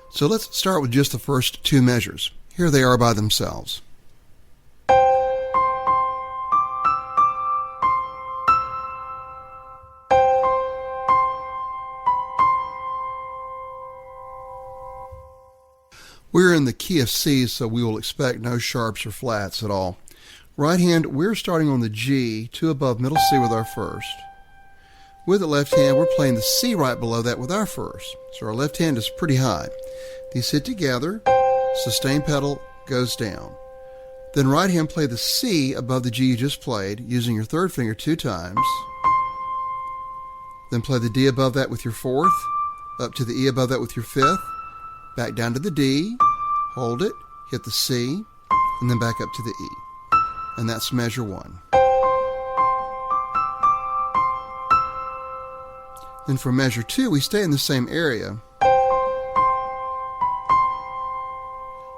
So let's start with just the first two measures. Here they are by themselves. We're in the key of C, so we will expect no sharps or flats at all. Right hand, we're starting on the G, 2 above middle C with our first. With the left hand, we're playing the C right below that with our first. So our left hand is pretty high. These hit together, sustain pedal goes down. Then right hand, play the C above the G you just played, using your third finger 2 times. Then play the D above that with your fourth, up to the E above that with your fifth, back down to the D, hold it, hit the C, and then back up to the E. And that's measure 1. Then for measure 2, we stay in the same area.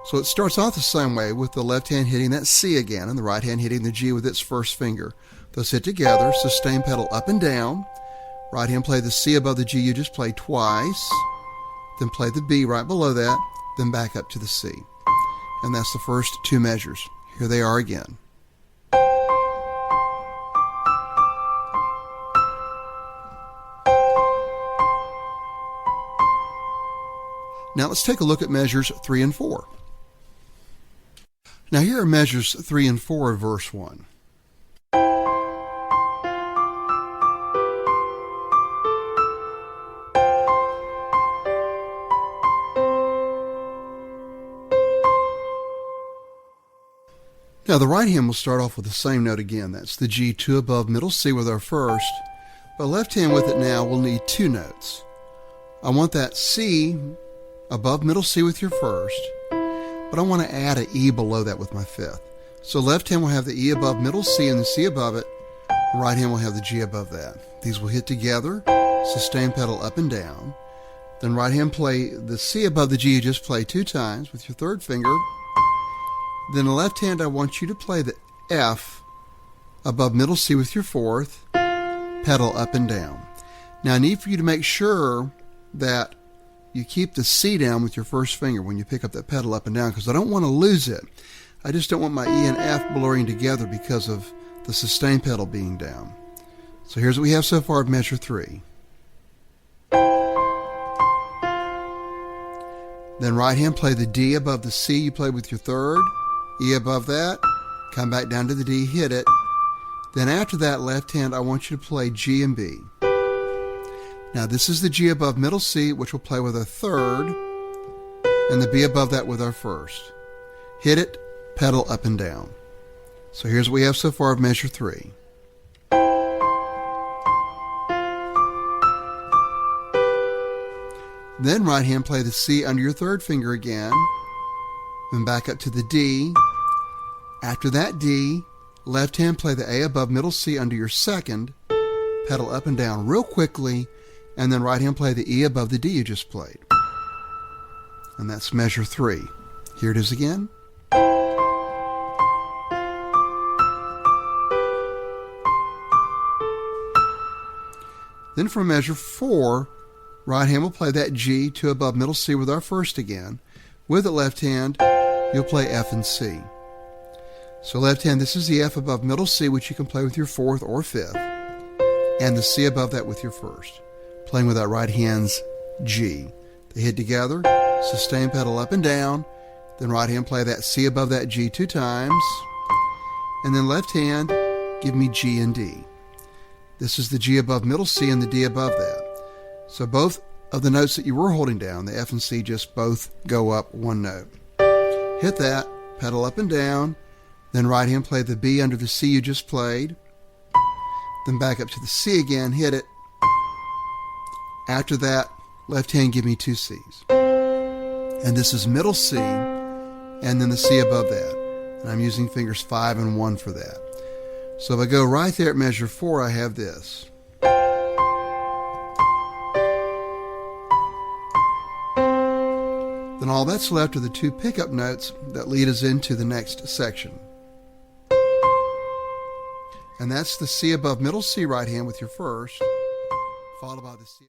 So it starts off the same way, with the left hand hitting that C again, and the right hand hitting the G with its first finger. Those hit together, sustain pedal up and down. Right hand play the C above the G you just played twice. Then play the B right below that, then back up to the C. And that's the first two measures. Here they are again. Now let's take a look at measures 3 and 4. Now here are measures 3 and 4 of verse 1. Now the right hand will start off with the same note again. That's the G, 2 above middle C with our first. But left hand with it now will need 2 notes. I want that C above middle C with your first, but I want to add an E below that with my fifth. So left hand will have the E above middle C and the C above it. Right hand will have the G above that. These will hit together, sustain pedal up and down. Then right hand play the C above the G you just played 2 times with your third finger. Then the left hand, I want you to play the F above middle C with your fourth, pedal up and down. Now I need for you to make sure that you keep the C down with your first finger when you pick up that pedal up and down, because I don't want to lose it. I just don't want my E and F blurring together because of the sustain pedal being down. So here's what we have so far of measure 3. Then right hand, play the D above the C you played with your third, E above that, come back down to the D, hit it. Then after that, left hand, I want you to play G and B. Now this is the G above middle C, which we'll play with our third, and the B above that with our first. Hit it, pedal up and down. So here's what we have so far of measure 3. Then right hand, play the C under your third finger again, then back up to the D. After that D, left hand play the A above middle C under your second, pedal up and down real quickly, and then right hand play the E above the D you just played. And that's measure 3. Here it is again. Then for measure 4, right hand will play that G, 2 above middle C with our first again. With the left hand, you'll play F and C. So left hand, this is the F above middle C, which you can play with your fourth or fifth, and the C above that with your first, playing with that right hand's G. They hit together, sustain pedal up and down, then right hand play that C above that G 2 times, and then left hand, give me G and D. This is the G above middle C and the D above that. So both of the notes that you were holding down, the F and C, just both go up one note. Hit that, pedal up and down, then right hand play the B under the C you just played, then back up to the C again, hit it. After that, left hand, give me 2 C's. And this is middle C, and then the C above that. And I'm using fingers 5 and 1 for that. So if I go right there at measure 4, I have this. Then all that's left are the 2 pickup notes that lead us into the next section. And that's the C above middle C right hand with your first, followed by the C.